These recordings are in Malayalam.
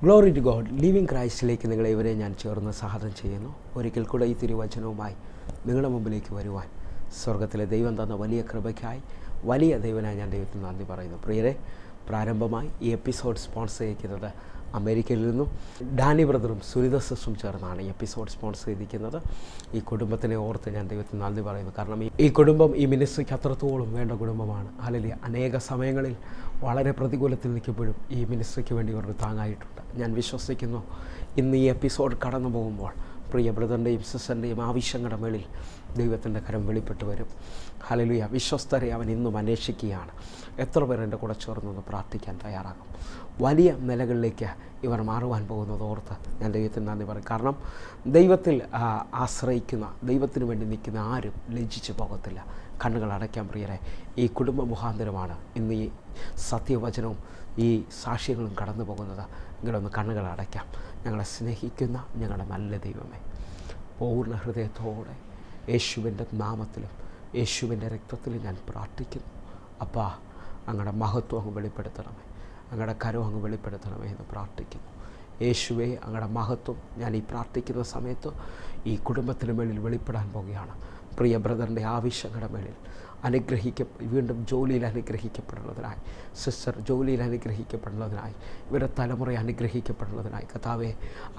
Glory to God. ലിവിങ് ക്രൈസ്റ്റിലേക്ക് നിങ്ങളെ ഇവരെ ഞാൻ ചേർന്ന് സ്വാഗതം ചെയ്യുന്നു. ഒരിക്കൽ കൂടെ ഈ തിരുവചനവുമായി നിങ്ങളുടെ മുമ്പിലേക്ക് വരുവാൻ സ്വർഗത്തിലെ ദൈവം തന്ന വലിയ കൃപയ്ക്കായി വലിയ ദൈവനായി ഞാൻ ദൈവത്തിന് നന്ദി പറയുന്നു. പ്രിയരെ, പ്രാരംഭമായി ഈ എപ്പിസോഡ് സ്പോൺസർ ചെയ്തിരിക്കുന്നത് അമേരിക്കയിൽ നിന്നും ഡാനി ബ്രദറും സുനിത സിസ്റ്ററും ചേർന്നാണ് ഈ എപ്പിസോഡ് സ്പോൺസർ ചെയ്തിരിക്കുന്നത്. ഈ കുടുംബത്തിനെ ഓർത്ത് ഞാൻ ദൈവത്തിന് നന്ദി പറയുന്നു. കാരണം ഈ കുടുംബം ഈ മിനിസ്ട്രിക്ക് അത്രത്തോളം വേണ്ട കുടുംബമാണ്. ഹല്ലേലൂയ. അനേക സമയങ്ങളിൽ വളരെ പ്രതികൂലത്തിൽ നിൽക്കുമ്പോഴും ഈ മിനിസ്ട്രിക്ക് വേണ്ടി ഇവർക്ക് താങ്ങായിട്ടുണ്ട്. ഞാൻ വിശ്വസിക്കുന്നു ഇന്ന് ഈ എപ്പിസോഡ് കടന്നു പോകുമ്പോൾ പ്രിയ ബ്രദറിൻ്റെയും സിസ്റ്ററിൻ്റെയും ആവശ്യങ്ങളുടെ മേളിൽ ദൈവത്തിൻ്റെ കരം വെളിപ്പെട്ട് വരും. ഹല്ലേലൂയ. വിശ്വസ്തരെ അവൻ ഇന്നും അന്വേഷിക്കുകയാണ്. എത്ര പേർ എൻ്റെ കൂടെ ചേർന്നൊന്ന് പ്രാർത്ഥിക്കാൻ തയ്യാറാകും? വലിയ നിലകളിലേക്ക് ഇവർ മാറുവാൻ പോകുന്നത് ഓർത്ത് ഞാൻ ദൈവത്തിന് നന്ദി പറയും. കാരണം ദൈവത്തിൽ ആശ്രയിക്കുന്ന, ദൈവത്തിന് വേണ്ടി നിൽക്കുന്ന ആരും ലജ്ജിച്ച് പോകത്തില്ല. കണ്ണുകൾ അടയ്ക്കാൻ പ്രിയരെ, ഈ കുടുംബ മുഖാന്തരമാണ് ഇന്ന് ഈ സത്യവചനവും ഈ സാക്ഷ്യങ്ങളും കടന്നു പോകുന്നത്. നിങ്ങളൊന്ന് കണ്ണുകൾ അടയ്ക്കാം. ഞങ്ങളെ സ്നേഹിക്കുന്ന ഞങ്ങളുടെ നല്ല ദൈവമേ, പൂർണ്ണ ഹൃദയത്തോടെ യേശുവിൻ്റെ നാമത്തിലും യേശുവിൻ്റെ രക്തത്തിലും ഞാൻ പ്രാർത്ഥിക്കുന്നു. അപ്പാ, അങ്ങയുടെ മഹത്വം അങ്ങ് വെളിപ്പെടുത്തണമേ, അങ്ങയുടെ കരം അങ്ങ് വെളിപ്പെടുത്തണമേ എന്ന് പ്രാർത്ഥിക്കുന്നു. യേശുവേ, അങ്ങയുടെ മഹത്വം ഞാൻ ഈ പ്രാർത്ഥിക്കുന്ന സമയത്ത് ഈ കുടുംബത്തിന് മേളിൽ വെളിപ്പെടാൻ പോവുകയാണ്. പ്രിയ ബ്രദറിൻ്റെ ആവശ്യങ്ങളുടെ മേളിൽ വീണ്ടും ജോലിയിൽ അനുഗ്രഹിക്കപ്പെടുന്നതിനായി, സിസ്റ്റർ ജോലിയിൽ അനുഗ്രഹിക്കപ്പെടുന്നതിനായി, ഇവരുടെ തലമുറ അനുഗ്രഹിക്കപ്പെടുന്നതിനായി കർത്താവേ,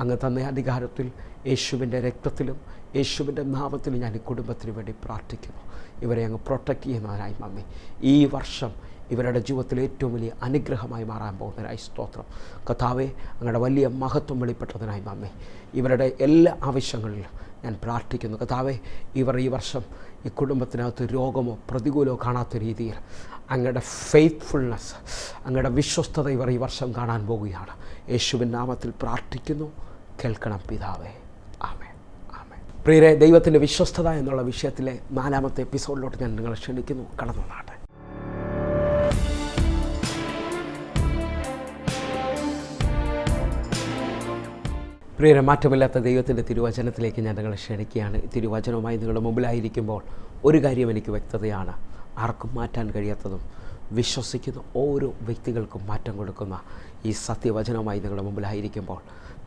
അങ്ങ് തന്ന അധികാരത്തിൽ യേശുവിൻ്റെ രക്തത്തിലും യേശുവിൻ്റെ നാമത്തിലും ഞാൻ ഈ കുടുംബത്തിന് വേണ്ടി പ്രാർത്ഥിക്കുന്നു. ഇവരെ അങ്ങ് പ്രൊട്ടക്റ്റ് ചെയ്യുന്നതിനായി നന്ദി. ഈ വർഷം ഇവരുടെ ജീവിതത്തിൽ ഏറ്റവും വലിയ അനുഗ്രഹമായി മാറാൻ പോകുന്നതിനായി സ്തോത്രം. കർത്താവേ, അങ്ങയുടെ വലിയ മഹത്വം വെളിപ്പെട്ടതിനായി നന്ദി. ഇവരുടെ എല്ലാ ആവശ്യങ്ങളിലും ഞാൻ പ്രാർത്ഥിക്കുന്നു. കർത്താവേ, ഇവർ ഈ വർഷം ഈ കുടുംബത്തിനകത്ത് രോഗമോ പ്രതികൂലമോ കാണാത്ത രീതിയിൽ അങ്ങയുടെ ഫെയ്ത്ത്ഫുൾനെസ്, അങ്ങയുടെ വിശ്വസ്തത ഇവർ ഈ വർഷം കാണാൻ പോവുകയാണ്. യേശുവിൻ നാമത്തിൽ പ്രാർത്ഥിക്കുന്നു. കേൾക്കണം പിതാവേ. ആമേൻ, ആമേൻ. പ്രിയരെ, ദൈവത്തിൻ്റെ വിശ്വസ്തത എന്നുള്ള വിഷയത്തിലെ 4ാമത്തെ എപ്പിസോഡിലോട്ട് ഞാൻ നിങ്ങളെ ക്ഷണിക്കുന്നു. കടന്നു നാട്ടെ. പ്രിയരെ, മാറ്റമില്ലാത്ത ദൈവത്തിൻ്റെ തിരുവചനത്തിലേക്ക് ഞാൻ നിങ്ങളെ ക്ഷണിക്കുകയാണ്. തിരുവചനവുമായി നിങ്ങളുടെ മുമ്പിലായിരിക്കുമ്പോൾ ഒരു കാര്യം എനിക്ക് വ്യക്തതയാണ്. ആർക്കും മാറ്റാൻ കഴിയാത്തതും വിശ്വസിക്കുന്ന ഓരോ വ്യക്തികൾക്കും മാറ്റം കൊടുക്കുന്ന ഈ സത്യവചനവുമായി നിങ്ങളുടെ മുമ്പിലായിരിക്കുമ്പോൾ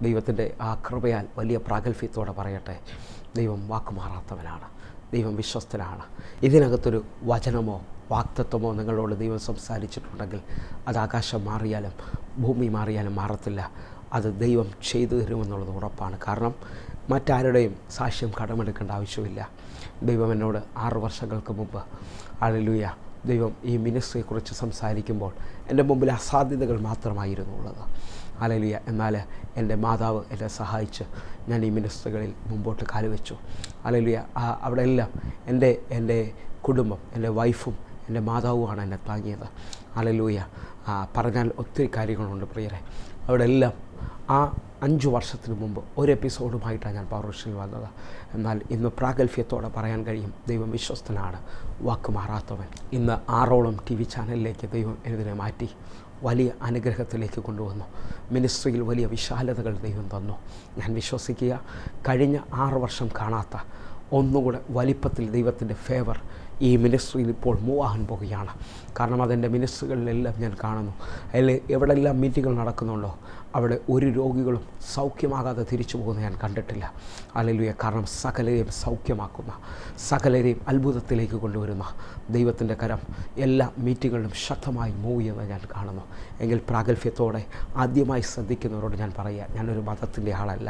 ദൈവത്തിൻ്റെ ആ കൃപയാൽ വലിയ പ്രാഗൽഭ്യത്തോടെ പറയട്ടെ, ദൈവം വാക്കുമാറാത്തവനാണ്, ദൈവം വിശ്വസ്തനാണ്. ഇതിനകത്തൊരു വചനമോ വാക്തത്വമോ നിങ്ങളോട് ദൈവം സംസാരിച്ചിട്ടുണ്ടെങ്കിൽ അത് ആകാശം മാറിയാലും ഭൂമി മാറിയാലും മാറത്തില്ല. അത് ദൈവം ചെയ്തു തരുമെന്നുള്ളത് ഉറപ്പാണ്. കാരണം മറ്റാരുടെയും സാക്ഷ്യം കടമെടുക്കേണ്ട ആവശ്യമില്ല. ദൈവം എന്നോട് 6 വർഷങ്ങൾക്ക് മുമ്പ് ഹല്ലേലൂയ ദൈവം ഈ മിനിസ്ട്രിയെക്കുറിച്ച് സംസാരിക്കുമ്പോൾ എൻ്റെ മുമ്പിൽ അസാധ്യതകൾ മാത്രമായിരുന്നു ഉള്ളത്. ഹല്ലേലൂയ. എന്നാൽ എൻ്റെ മാതാവ് എന്നെ സഹായിച്ച് ഞാൻ ഈ മിനിസ്ട്രികളിൽ മുമ്പോട്ട് കാലുവെച്ചു. ഹല്ലേലൂയ. അവിടെ എല്ലാം എൻ്റെ കുടുംബം, എൻ്റെ വൈഫും എൻ്റെ മാതാവുമാണ് എന്നെ താങ്ങിയത്. ഹല്ലേലൂയ. പറഞ്ഞാൽ ഒത്തിരി കാര്യങ്ങളുണ്ട് പ്രിയരെ. അവിടെ എല്ലാം ആ 5 വർഷത്തിന് മുമ്പ് ഒരു എപ്പിസോഡുമായിട്ടാണ് ഞാൻ പവർ വിഷനിൽ വന്നത്. എന്നാൽ ഇന്ന് പ്രാഗൽഭ്യത്തോടെ പറയാൻ കഴിയും, ദൈവം വിശ്വസ്തനാണ്, വാക്ക് മാറാത്തവൻ. ഇന്ന് 6ഓളം TV ചാനലിലേക്ക് ദൈവം ഇതിനെ മാറ്റി വലിയ അനുഗ്രഹത്തിലേക്ക് കൊണ്ടുവന്നു. മിനിസ്ട്രിയിൽ വലിയ വിശാലതകൾ ദൈവം തന്നു. ഞാൻ വിശ്വസിക്കുക, കഴിഞ്ഞ 6 വർഷം കാണാത്ത ഒന്നുകൂടെ വലിപ്പത്തിൽ ദൈവത്തിൻ്റെ ഫേവർ ഈ മിനിസ്ട്രിയിൽ ഇപ്പോൾ മൂവ് ആകാൻ പോവുകയാണ്. കാരണം അതെൻ്റെ മിനിസ്ട്രികളിലെല്ലാം ഞാൻ കാണുന്നു. അതിൽ എവിടെയെല്ലാം മീറ്റിങ്ങുകൾ നടക്കുന്നുണ്ടോ അവിടെ ഒരു രോഗികളും സൗഖ്യമാകാതെ തിരിച്ചു പോകുന്നത് ഞാൻ കണ്ടിട്ടില്ല. ഹല്ലേലൂയ. കാരണം സകലരെയും സൗഖ്യമാക്കുന്ന, സകലരെയും അത്ഭുതത്തിലേക്ക് കൊണ്ടുവരുന്ന ദൈവത്തിൻ്റെ കരം എല്ലാ മീറ്റിങ്ങുകളിലും ശക്തമായി മൂവ് ചെയ്യുന്നത് ഞാൻ കാണുന്നു. എങ്കിൽ പ്രാഗൽഭ്യത്തോടെ ആദ്യമായി ശ്രദ്ധിക്കുന്നവരോട് ഞാൻ പറയുക, ഞാനൊരു മതത്തിൻ്റെ ആളല്ല,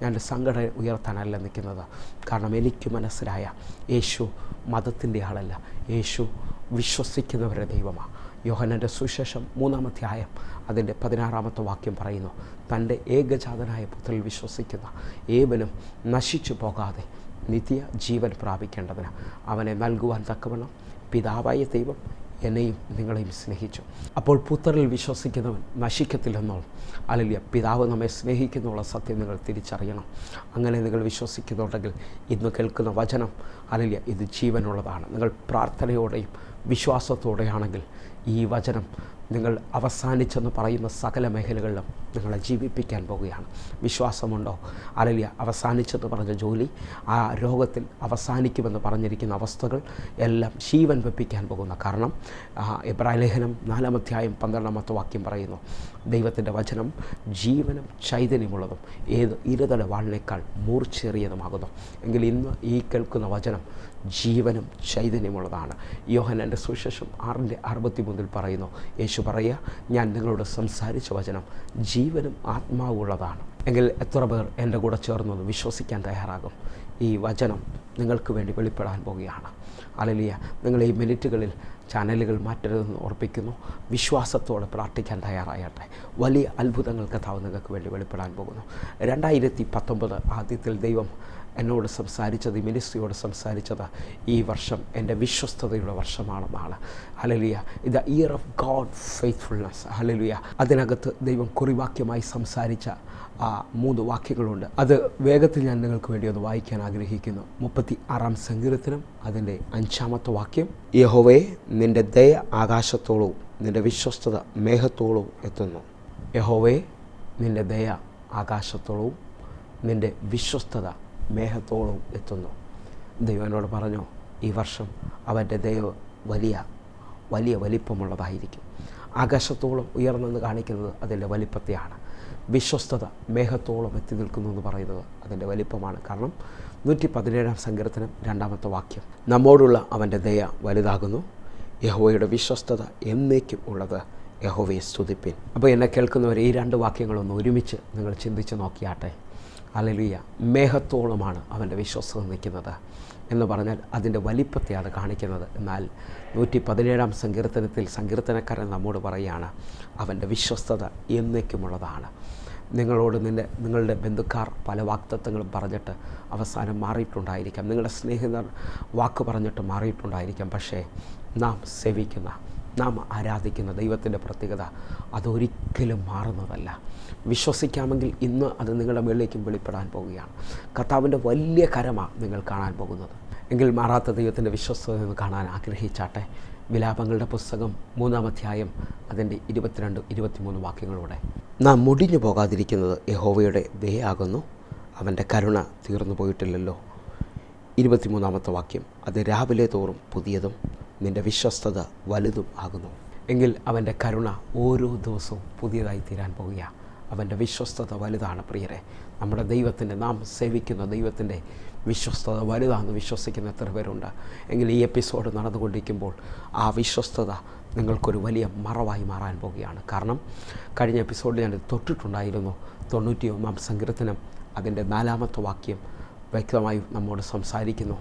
ഞാനൊരു സംഘടന ഉയർത്താനല്ല നിൽക്കുന്നത്. കാരണം എനിക്ക് മനസ്സിലായ യേശു മതത്തിൻ്റെ ആളല്ല, യേശു വിശ്വസിക്കുന്നവരുടെ ദൈവമാണ്. യോഹന്നാൻ്റെ സുവിശേഷം 3-ാം അധ്യായം അതിൻ്റെ 16-ാമത്തെ വാക്യം പറയുന്നു, തൻ്റെ ഏകജാതനായ പുത്രനിൽ വിശ്വസിക്കുന്ന ഏവനും നശിച്ചു പോകാതെ നിത്യ ജീവൻ പ്രാപിക്കേണ്ടതിന് അവനെ നൽകുവാൻ തക്കവണ്ണം പിതാവായ ദൈവം എന്നെയും നിങ്ങളെയും സ്നേഹിച്ചു. അപ്പോൾ പുത്രനിൽ വിശ്വസിക്കുന്നവൻ നശിക്കത്തില്ലെന്നോളം ഹല്ലേലൂയ, പിതാവ് നമ്മെ സ്നേഹിക്കുന്നുള്ള സത്യം നിങ്ങൾ തിരിച്ചറിയണം. അങ്ങനെ നിങ്ങൾ വിശ്വസിക്കുന്നുണ്ടെങ്കിൽ ഇന്ന് കേൾക്കുന്ന വചനം ഹല്ലേലൂയ ഇത് ജീവനുള്ളതാണ്. നിങ്ങൾ പ്രാർത്ഥനയോടെയും വിശ്വാസത്തോടെയാണെങ്കിൽ ഈ വചനം നിങ്ങൾ അവസാനിച്ചെന്ന് പറയുന്ന സകല മേഖലകളിലും നിങ്ങളെ ജീവിപ്പിക്കാൻ പോവുകയാണ്. വിശ്വാസമുണ്ടോ? ഹല്ലേലൂയ. അവസാനിച്ചെന്ന് പറഞ്ഞ ജോലി, ആ രോഗത്തിൽ അവസാനിക്കുമെന്ന് പറഞ്ഞിരിക്കുന്ന അവസ്ഥകൾ എല്ലാം ജീവൻ വെപ്പിക്കാൻ പോകുന്ന. കാരണം എബ്രായലേഖനം 4-ാം അധ്യായം 12-ാമത്തെ വാക്യം പറയുന്നു, ദൈവത്തിൻ്റെ വചനം ജീവനും ചൈതന്യമുള്ളതും ഏത് ഇരുതല വാളിനേക്കാൾ മൂർച്ചേറിയതുമാകുന്നു. എങ്കിൽ ഇന്ന് ഈ കേൾക്കുന്ന വചനം ജീവനും ചൈതന്യമുള്ളതാണ്. യോഹന്നാൻ്റെ സുവിശേഷം 6:63 പറയുന്നു, യേശു പറയുക, ഞാൻ നിങ്ങളോട് സംസാരിച്ച വചനം ജീവനും ആത്മാവുള്ളതാണ്. എങ്കിൽ എത്ര പേർ എൻ്റെ കൂടെ ചേർന്നത് വിശ്വസിക്കാൻ തയ്യാറാകും? ഈ വചനം നിങ്ങൾക്ക് വേണ്ടി വെളിപ്പെടാൻ പോവുകയാണ്. ഹല്ലേലൂയ. നിങ്ങൾ ഈ മിനിറ്റുകളിൽ ചാനലുകൾ മാറ്റരുതെന്ന് ഓർപ്പിക്കുന്നു. വിശ്വാസത്തോടെ പ്രാർത്ഥിക്കാൻ തയ്യാറാകട്ടെ. വലിയ അത്ഭുതങ്ങൾ കർത്താവ് നിങ്ങൾക്ക് വേണ്ടി വെളിപ്പെടാൻ പോകുന്നു. 2019 ആദ്യത്തിൽ ദൈവം എന്നോട് സംസാരിച്ചത്, ഈ മിനിസ്ട്രിയോട് സംസാരിച്ചത്, ഈ വർഷം എൻ്റെ വിശ്വസ്തതയുടെ വർഷമാണെന്നാണ്. Hallelujah. The year of God faithfulness. Hallelujah. അതിനകത്ത് ദൈവം കുറിവാക്യമായി സംസാരിച്ച 3 വാക്യങ്ങളുണ്ട്. അത് വേഗത്തിൽ ഞാൻ നിങ്ങൾക്ക് വേണ്ടി ഒന്ന് വായിക്കാൻ ആഗ്രഹിക്കുന്നു. 36-ാം സങ്കീർത്തനം അതിൻ്റെ 5-ാമത്തെ വാക്യം, യഹോവേ നിൻ്റെ ദയ ആകാശത്തോളവും നിൻ്റെ വിശ്വസ്തത മേഘത്തോളവും എത്തുന്നു. യഹോവേ നിൻ്റെ ദയ ആകാശത്തോളവും നിൻ്റെ വിശ്വസ്തത മേഘത്തോളവും എത്തുന്നു. ദൈവം എന്നോട് പറഞ്ഞു, ഈ വർഷം അവൻ്റെ ദയ വലിയ വലിപ്പമുള്ളതായിരിക്കും. ആകാശത്തോളം ഉയർന്നെന്ന് കാണിക്കുന്നത് അതിൻ്റെ വലിപ്പത്തെയാണ്. വിശ്വസ്തത മേഘത്തോളം എത്തി നിൽക്കുന്നു എന്ന് പറയുന്നത് അതിൻ്റെ വലിപ്പമാണ്. കാരണം 117-ാം സങ്കീർത്തനം 2-ാമത്തെ വാക്യം, നമ്മോടുള്ള അവൻ്റെ ദയ വലുതാകുന്നു, യഹോവയുടെ വിശ്വസ്തത എന്നേക്കും ഉള്ളത്, യഹോവയെ സ്തുതിപ്പിൻ. അപ്പോൾ എന്നെ കേൾക്കുന്നവർ ഈ 2 വാക്യങ്ങളൊന്ന് ഒരുമിച്ച് നിങ്ങൾ ചിന്തിച്ച് നോക്കിയാട്ടെ. ഹല്ലേലൂയ. മേഘത്തോളമാണ് അവൻ്റെ വിശ്വസ്തത നിൽക്കുന്നത് എന്ന് പറഞ്ഞാൽ അതിൻ്റെ വലിപ്പത്തെ അത് കാണിക്കുന്നത്. എന്നാൽ 117-ാം സങ്കീർത്തനത്തിൽ സങ്കീർത്തനക്കാരൻ നമ്മോട് പറയുകയാണ്, അവൻ്റെ വിശ്വസ്തത എന്നേക്കുമുള്ളതാണ്. നിങ്ങളോട് നിങ്ങളുടെ ബന്ധുക്കാർ പല വാഗ്ദത്തങ്ങളും പറഞ്ഞിട്ട് അവസാനം മാറിയിട്ടുണ്ടായിരിക്കാം. നിങ്ങളുടെ സ്നേഹിതർ വാക്ക് പറഞ്ഞിട്ട് മാറിയിട്ടുണ്ടായിരിക്കാം. പക്ഷേ നാം സേവിക്കുന്ന, നാം ആരാധിക്കുന്ന ദൈവത്തിൻ്റെ പ്രത്യേകത അതൊരിക്കലും മാറുന്നതല്ല. വിശ്വസിക്കാമെങ്കിൽ ഇന്ന് അത് നിങ്ങളുടെ മേളിലേക്കും വെളിപ്പെടാൻ പോവുകയാണ്. കർത്താവിൻ്റെ വലിയ കരമാണ് നിങ്ങൾ കാണാൻ പോകുന്നത്. എങ്കിൽ മാറാത്ത ദൈവത്തിൻ്റെ വിശ്വസ്തത എന്ന് കാണാൻ ആഗ്രഹിച്ചാട്ടെ. വിലാപങ്ങളുടെ പുസ്തകം 3-ാം അധ്യായം അതിൻ്റെ 22-23 വാക്യങ്ങളോടെ, നാം മുടിഞ്ഞു പോകാതിരിക്കുന്നത് യഹോവയുടെ ദയയാകുന്നു, അവൻ്റെ കരുണ തീർന്നു പോയിട്ടില്ലല്ലോ. 23-ാമത്തെ വാക്യം, അത് രാവിലെ തോറും പുതിയതും നിൻ്റെ വിശ്വസ്തത വലുതും ആകുന്നു. എങ്കിൽ അവൻ്റെ കരുണ ഓരോ ദിവസവും പുതിയതായി തീരാൻ പോവുകയാണ്. അവൻ്റെ വിശ്വസ്തത വലുതാണ് പ്രിയരെ. നമ്മുടെ ദൈവത്തിൻ്റെ, നാം സേവിക്കുന്ന ദൈവത്തിൻ്റെ വിശ്വസ്തത വലുതാണെന്ന് വിശ്വസിക്കുന്ന എത്ര പേരുണ്ട്? എങ്കിൽ ഈ എപ്പിസോഡ് നടന്നുകൊണ്ടിരിക്കുമ്പോൾ ആ വിശ്വസ്തത നിങ്ങൾക്കൊരു വലിയ മറവായി മാറാൻ പോവുകയാണ്. കാരണം കഴിഞ്ഞ എപ്പിസോഡിൽ ഞാൻ തൊട്ടിട്ടുണ്ടായിരുന്നു. 91-ാം സങ്കീർത്തനം അതിൻ്റെ 4-ാമത്തെ വാക്യം വ്യക്തമായി നമ്മോട് സംസാരിക്കുന്നു,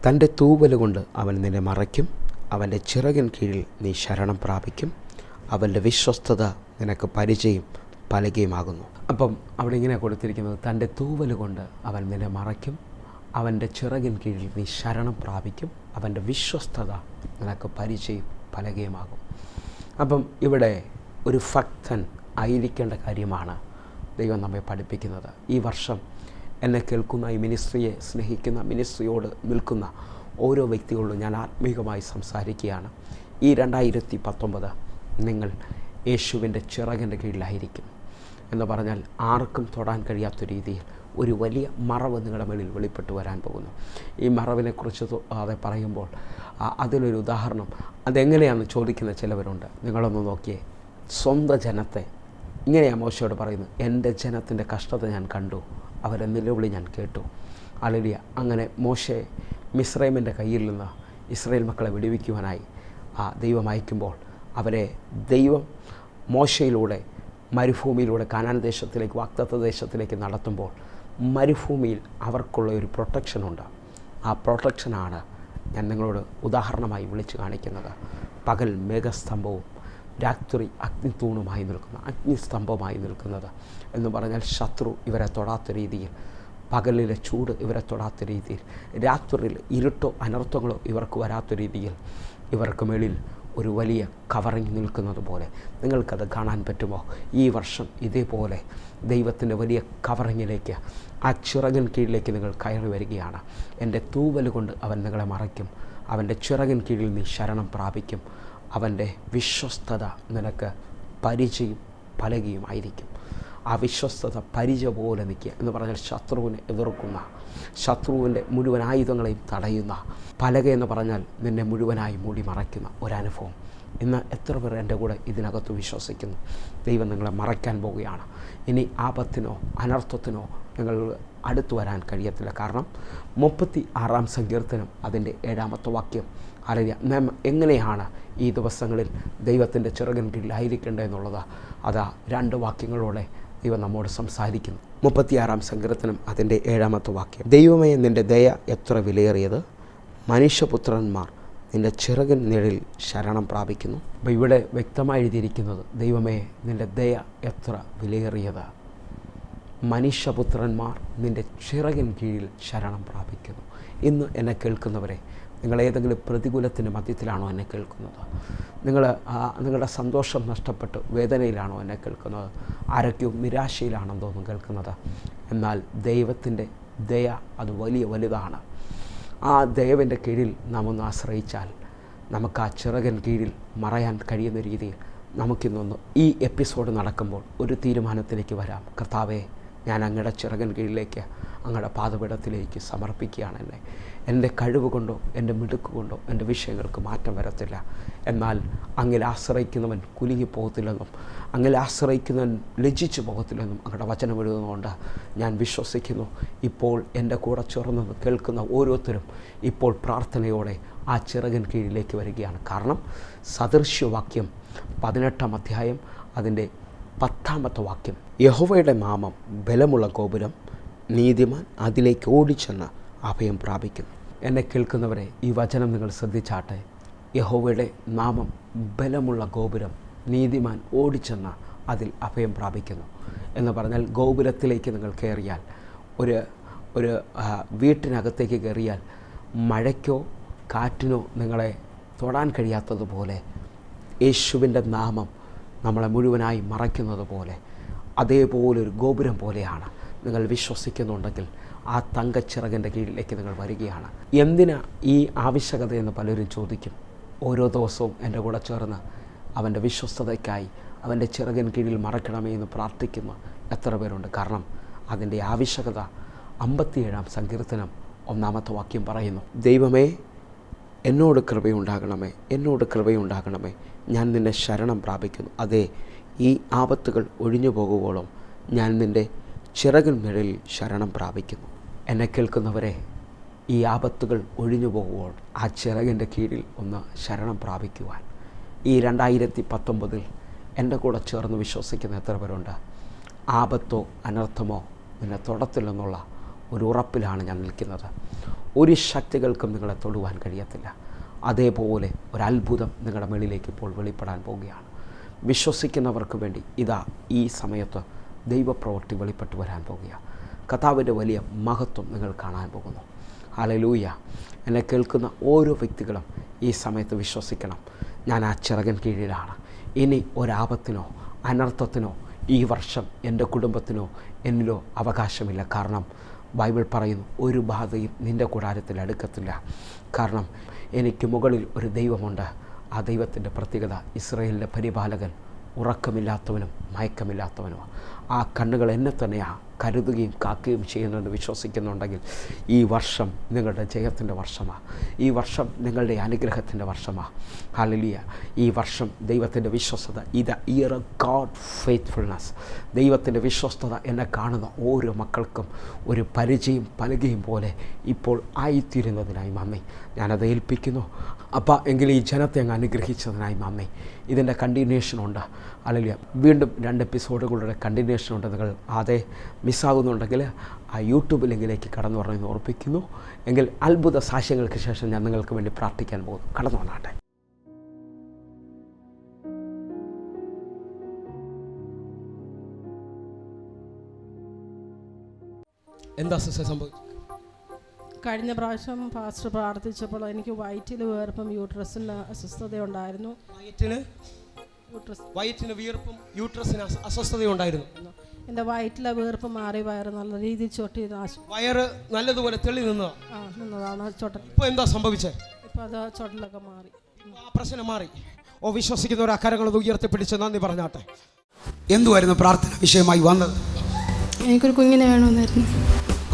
തൻ്റെ തൂവല് കൊണ്ട് അവൻ നിന്നെ മറയ്ക്കും, അവൻ്റെ ചിറകിൻ കീഴിൽ നീ ശരണം പ്രാപിക്കും, അവൻ്റെ വിശ്വസ്തത നിനക്ക് പരിചയം പലകയുമാകുന്നു. അപ്പം അവിടെ ഇങ്ങനെ കൊടുത്തിരിക്കുന്നത്, തൻ്റെ തൂവല് കൊണ്ട് അവൻ നിന്നെ മറയ്ക്കും, അവൻ്റെ ചിറകിൻ കീഴിൽ നീ ശരണം പ്രാപിക്കും, അവൻ്റെ വിശ്വസ്തത നിനക്ക് പരിചയം പലകയുമാകും. അപ്പം ഇവിടെ ഒരു ഭക്തൻ ആയിരിക്കേണ്ട കാര്യമാണ് ദൈവം നമ്മെ പഠിപ്പിക്കുന്നത്. ഈ വർഷം എന്നെ കേൾക്കുന്ന, ഈ മിനിസ്ട്രിയെ സ്നേഹിക്കുന്ന, മിനിസ്ട്രിയോട് നിൽക്കുന്ന ഓരോ വ്യക്തികളോടും ഞാൻ ആത്മീകമായി സംസാരിക്കുകയാണ്. ഈ 2019 നിങ്ങൾ യേശുവിൻ്റെ ചിറകിൻ്റെ കീഴിലായിരിക്കും എന്ന് പറഞ്ഞാൽ ആർക്കും തൊടാൻ കഴിയാത്ത രീതിയിൽ ഒരു വലിയ മറവ് നിങ്ങളുടെ മേളിൽ വെളിപ്പെട്ട് വരാൻ പോകുന്നു. ഈ മറവിനെക്കുറിച്ച് അത് പറയുമ്പോൾ അതിലൊരു ഉദാഹരണം, അതെങ്ങനെയാണെന്ന് ചോദിക്കുന്ന ചിലവരുണ്ട്. നിങ്ങളൊന്ന് നോക്കിയേ, സ്വന്തം ജനത്തെ ഇങ്ങനെയാണ് മോശയോട് പറയുന്നത്, എൻ്റെ ജനത്തിൻ്റെ കഷ്ടത ഞാൻ കണ്ടു, അവരെ നിലവിളി ഞാൻ കേട്ടു. ഹല്ലേലൂയ. അങ്ങനെ മോശയെ മിസ്രൈമിൻ്റെ കയ്യിൽ നിന്ന് ഇസ്രായേൽ മക്കളെ വിടുവിക്കുവാനായി ദൈവം അയക്കുമ്പോൾ അവരെ ദൈവം മോശയിലൂടെ മരുഭൂമിയിലൂടെ കാനാൻ ദേശത്തിലേക്ക്, വാഗ്ദത്ത ദേശത്തിലേക്ക് നടത്തുമ്പോൾ മരുഭൂമിയിൽ അവർക്കുള്ള ഒരു പ്രൊട്ടക്ഷനുണ്ട്. ആ പ്രൊട്ടക്ഷനാണ് ഞാൻ നിങ്ങളോട് ഉദാഹരണമായി വിളിച്ചു കാണിക്കുന്നത്. പകൽ മേഘസ്തംഭവും രാത്രി അഗ്നിത്തൂണുമായി നിൽക്കുന്ന, അഗ്നിസ്തംഭമായി നിൽക്കുന്നത് എന്ന് പറഞ്ഞാൽ ശത്രു ഇവരെ തൊടാത്ത രീതിയിൽ, പകലിലെ ചൂട് ഇവരെ തൊടാത്ത രീതിയിൽ, രാത്രിയിൽ ഇരുട്ടോ അനർത്ഥങ്ങളോ ഇവർക്ക് വരാത്ത രീതിയിൽ ഇവർക്ക് മേളിൽ ഒരു വലിയ കവറിങ് നിൽക്കുന്നത് പോലെ നിങ്ങൾക്കത് കാണാൻ പറ്റുമോ? ഈ വർഷം ഇതേപോലെ ദൈവത്തിൻ്റെ വലിയ കവറിങ്ങിലേക്ക്, ആ ചിറകിൻ കീഴിലേക്ക് നിങ്ങൾ കയറി വരികയാണ്. എൻ്റെ തൂവൽ കൊണ്ട് അവൻ നിങ്ങളെ മറയ്ക്കും, അവൻ്റെ ചിറകിൻ കീഴിൽ നീ ശരണം പ്രാപിക്കും, അവൻ്റെ വിശ്വസ്തത നിനക്ക് പരിചയം പലകയുമായിരിക്കും. ആ വിശ്വസ്തത പരിച പോലെ നിൽക്കുക എന്ന് പറഞ്ഞാൽ ശത്രുവിനെ എതിർക്കുന്ന, ശത്രുവിൻ്റെ മുഴുവൻ ആയുധങ്ങളെയും തടയുന്ന പലക എന്ന് പറഞ്ഞാൽ നിന്നെ മുഴുവനായി മൂടി മറയ്ക്കുന്ന ഒരനുഭവം. ഇന്ന് എത്ര പേർ എൻ്റെ കൂടെ ഇതിനകത്ത് വിശ്വസിക്കുന്നു? ദൈവം നിങ്ങളെ മറയ്ക്കാൻ പോവുകയാണ്. ഇനി ആപത്തിനോ അനർത്ഥത്തിനോ നിങ്ങൾ അടുത്തു വരാൻ കഴിയത്തില്ല. കാരണം 36-ാം സങ്കീർത്തനം അതിൻ്റെ 7-ാമത്തെ വാക്യം, അല്ലെങ്കിൽ നാം എങ്ങനെയാണ് ഈ ദിവസങ്ങളിൽ ദൈവത്തിൻ്റെ ചിറകിൻ കീഴിലായിരിക്കേണ്ടതെന്നുള്ളത് അതാ 2 വാക്യങ്ങളോടെ ദൈവം നമ്മോട് സംസാരിക്കുന്നു. 36-ാം സങ്കീർത്തനം അതിൻ്റെ 7-ാമത്തെ വാക്യം, ദൈവമേ നിൻ്റെ ദയ എത്ര വിലയേറിയത്, മനുഷ്യപുത്രന്മാർ നിൻ്റെ ചിറകിൻ നിഴലിൽ ശരണം പ്രാപിക്കുന്നു. അപ്പോൾ ഇവിടെ വ്യക്തമായി എഴുതിയിരിക്കുന്നത്, ദൈവമേ നിൻ്റെ ദയ എത്ര വിലയേറിയത്, മനുഷ്യപുത്രന്മാർ നിൻ്റെ ചിറകിൻ കീഴിൽ ശരണം പ്രാപിക്കുന്നു. ഇന്ന് എന്നെ കേൾക്കുന്നവരെ, നിങ്ങൾ ഏതെങ്കിലും പ്രതികൂലത്തിൻ്റെ മധ്യത്തിലാണോ എന്നെ കേൾക്കുന്നത്? നിങ്ങളുടെ സന്തോഷം നഷ്ടപ്പെട്ട് വേദനയിലാണോ എന്നെ കേൾക്കുന്നത്? ആരൊക്കെയോ നിരാശയിലാണെന്ന് തോന്നുന്നു കേൾക്കുന്നത്. എന്നാൽ ദൈവത്തിൻ്റെ ദയ അത് വലുതാണ്. ആ ദൈവത്തിൻ്റെ കീഴിൽ നാം ഒന്ന് ആശ്രയിച്ചാൽ നമുക്ക് ആ ചിറകിൻ കീഴിൽ മറയാൻ കഴിയുന്ന രീതിയിൽ നമുക്കിന്നൊന്ന് ഈ എപ്പിസോഡ് നടക്കുമ്പോൾ ഒരു തീരുമാനത്തിലേക്ക് വരാം. കർത്താവേ, ഞാൻ അങ്ങയുടെ ചിറകിൻ കീഴിലേക്ക്, അങ്ങയുടെ പാദപീഠത്തിലേക്ക് സമർപ്പിക്കുകയാണ് എന്നെ. എൻ്റെ കഴിവ് കൊണ്ടോ എൻ്റെ മിടുക്ക് കൊണ്ടോ എൻ്റെ വിഷയങ്ങൾക്ക് മാറ്റം വരത്തില്ല. എന്നാൽ അങ്ങിൽ ആശ്രയിക്കുന്നവൻ കുലുങ്ങിപ്പോകത്തില്ലെന്നും അങ്ങിൽ ആശ്രയിക്കുന്നവൻ ലജ്ജിച്ചു പോകത്തില്ലെന്നും അങ്ങയുടെ വചനം എഴുതുന്നതുകൊണ്ട് ഞാൻ വിശ്വസിക്കുന്നു. ഇപ്പോൾ എൻ്റെ കൂടെ ചേർന്ന് കേൾക്കുന്ന ഓരോരുത്തരും ഇപ്പോൾ പ്രാർത്ഥനയോടെ ആ ചിറകിൻ കീഴിലേക്ക് വരികയാണ്. കാരണം സദൃശ്യവാക്യം 18-ാം അധ്യായം അതിൻ്റെ 10-ാമത്തെ വാക്യം, യഹോവയുടെ നാമം ബലമുള്ള ഗോപുരം, നീതിമാൻ അതിലേക്ക് ഓടിച്ചെന്ന് അഭയം പ്രാപിക്കുന്നു. എന്നെ കേൾക്കുന്നവരെ, ഈ വചനം നിങ്ങൾ ശ്രദ്ധിച്ചാട്ടെ. യഹോവയുടെ നാമം ബലമുള്ള ഗോപുരം, നീതിമാൻ ഓടിച്ചെന്ന് അതിൽ അഭയം പ്രാപിക്കുന്നു എന്ന് പറഞ്ഞാൽ, ഗോപുരത്തിലേക്ക് നിങ്ങൾ കയറിയാൽ, ഒരു വീട്ടിനകത്തേക്ക് കയറിയാൽ മഴയ്ക്കോ കാറ്റിനോ നിങ്ങളെ തൊടാൻ കഴിയാത്തതുപോലെ യേശുവിൻ്റെ നാമം നമ്മളെ മുഴുവനായി മറയ്ക്കുന്നത് പോലെ, അതേപോലൊരു ഗോപുരം പോലെയാണ്. നിങ്ങൾ വിശ്വസിക്കുന്നുണ്ടെങ്കിൽ ആ തങ്കച്ചിറകിൻ്റെ കീഴിലേക്ക് നിങ്ങൾ വരികയാണ്. എന്തിനാ ഈ ആവശ്യകതയെന്ന് പലരും ചോദിക്കും. ഓരോ ദിവസവും എൻ്റെ കൂടെ ചേർന്ന് അവൻ്റെ വിശ്വസ്തതയ്ക്കായി അവൻ്റെ ചിറകിൻ കീഴിൽ മറയ്ക്കണമേ എന്ന് പ്രാർത്ഥിക്കുന്ന എത്ര പേരുണ്ട്? കാരണം അതിൻ്റെ ആവശ്യകത 57-ാം സങ്കീർത്തനം 1-ാമത്തെ വാക്യം പറയുന്നു, ദൈവമേ എന്നോട് കൃപയുണ്ടാകണമേ, എന്നോട് കൃപയുണ്ടാകണമേ, ഞാൻ നിന്നെ ശരണം പ്രാപിക്കുന്നു. അതെ, ഈ ആപത്തുകൾ ഒഴിഞ്ഞു പോകുവോളം ഞാൻ നിൻ്റെ ചിറകിൻ നിഴലിൽ ശരണം പ്രാപിക്കുന്നു. എന്നെ കേൾക്കുന്നവരെ, ഈ ആപത്തുകൾ ഒഴിഞ്ഞു പോകുമ്പോൾ ആ ചിറകിൻ്റെ കീഴിൽ ഒന്ന് ശരണം പ്രാപിക്കുവാൻ ഈ 2019 എൻ്റെ കൂടെ ചേർന്ന് വിശ്വസിക്കുന്ന എത്ര പേരുണ്ട്? ആപത്തോ അനർത്ഥമോ നിന്നെ തൊടത്തില്ലെന്നുള്ള ഒരു ഉറപ്പിലാണ് ഞാൻ നിൽക്കുന്നത്. ഒരു ശക്തികൾക്കും നിങ്ങളെ തൊടുവാൻ കഴിയത്തില്ല. അതേപോലെ ഒരത്ഭുതം നിങ്ങളുടെ മേളിലേക്ക് ഇപ്പോൾ വെളിപ്പെടാൻ പോവുകയാണ്. വിശ്വസിക്കുന്നവർക്ക് വേണ്ടി ഇതാ ഈ സമയത്ത് ദൈവപ്രവൃത്തി വെളിപ്പെട്ട് വരാൻ പോകുക. കർത്താവിൻ്റെ വലിയ മഹത്വം നിങ്ങൾ കാണാൻ പോകുന്നു. ഹല്ലേലൂയ. എന്നെ കേൾക്കുന്ന ഓരോ വ്യക്തികളും ഈ സമയത്ത് വിശ്വസിക്കണം, ഞാൻ ആ ചിറകിൻ കീഴിലാണ്. ഇനി ഒരാപത്തിനോ അനർത്ഥത്തിനോ ഈ വർഷം എൻ്റെ കുടുംബത്തിനോ എന്നിലോ അവകാശമില്ല. കാരണം ബൈബിൾ പറയുന്നു, ഒരു ബാധയും നിൻ്റെ കൂടാരത്തിൽ അടുക്കത്തില്ല. കാരണം എനിക്ക് മുകളിൽ ഒരു ദൈവമുണ്ട്. ആ ദൈവത്തിൻ്റെ പ്രത്യേകത, ഇസ്രായേലിൻ്റെ പരിപാലകൻ ഉറക്കമില്ലാത്തവനും മയക്കമില്ലാത്തവനുമാണ്. ആ കണ്ണുകൾ എന്നെ തന്നെയാണ് കരുതുകയും കാക്കുകയും ചെയ്യുന്നതെന്ന് വിശ്വസിക്കുന്നുണ്ടെങ്കിൽ ഈ വർഷം നിങ്ങളുടെ ജയത്തിൻ്റെ വർഷമാണ്. ഈ വർഷം നിങ്ങളുടെ അനുഗ്രഹത്തിൻ്റെ വർഷമാണ്. ഹല്ലേലൂയ. ഈ വർഷം ദൈവത്തിൻ്റെ വിശ്വസ്തത, ഇത് ഇയർ ഓഫ് ഗോഡ് ഫെയ്ത്ത്ഫുൾനെസ്. ദൈവത്തിൻ്റെ വിശ്വസ്തത എന്നെ കാണുന്ന ഓരോ മക്കൾക്കും ഒരു പരിചയം പലകയും പോലെ ഇപ്പോൾ ആയിത്തീരുന്നതിനായി നന്ദി. ഞാനത് ഏൽപ്പിക്കുന്നു. അപ്പം എങ്കിൽ ഈ ജനത്തെ അങ്ങ് അനുഗ്രഹിച്ചതിനായി നന്ദി. ഇതിൻ്റെ കണ്ടിന്യൂഷനുണ്ട്. ഹല്ലേലൂയ. വീണ്ടും 2 എപ്പിസോഡുകളുടെ കണ്ടിന്യൂഷനുണ്ട്. നിങ്ങൾ അതേ മിസ്സാകുന്നുണ്ടെങ്കിൽ ആ യൂട്യൂബ് ലിങ്കിലേക്ക് കടന്നു പറഞ്ഞെന്ന് ഓർപ്പിക്കുന്നു. എങ്കിൽ അത്ഭുത സാക്ഷ്യങ്ങൾക്ക് ശേഷം ഞാൻ നിങ്ങൾക്ക് വേണ്ടി പ്രാർത്ഥിക്കാൻ പോകുന്നു. കടന്നു വന്നാട്ടെ. എന്താ സംഭവിച്ചത്? കഴിഞ്ഞ പ്രാവശ്യം പാസ്റ്റർ പ്രാർത്ഥിച്ചപ്പോൾ എനിക്ക് വയറ്റിൽ വീർപ്പും യൂട്രസിന് അസ്വസ്ഥതയുണ്ടായിരുന്നു. വയറ്റിന് വീർപ്പും യൂട്രസിന് അസ്വസ്ഥതയുണ്ടായിരുന്നു. എൻ്റെ വയറ്റിലെ വീർപ്പ് മാറി വയറ് നല്ല രീതിയിൽ ചൊട്ടി, വയറ് നല്ലതുപോലെ തെളി നിന്നതാണ് ചൊട്ടൽ. ഇപ്പോൾ എന്താ സംഭവിച്ചത്? ഇപ്പോൾ അത് ചൊട്ടലൊക്കെ മാറി, പ്രശ്നം മാറി. വിശ്വസിക്കുന്നവർ അക്കരങ്ങളൊന്ന് ഉയർത്തിപ്പിടിച്ച് നന്ദി പറഞ്ഞാട്ടെ. എന്തുവായിരുന്നു പ്രാർത്ഥന വിഷയമായി വന്നത്? എനിക്കൊരു കുഞ്ഞിനെ വേണമെന്നായിരുന്നു.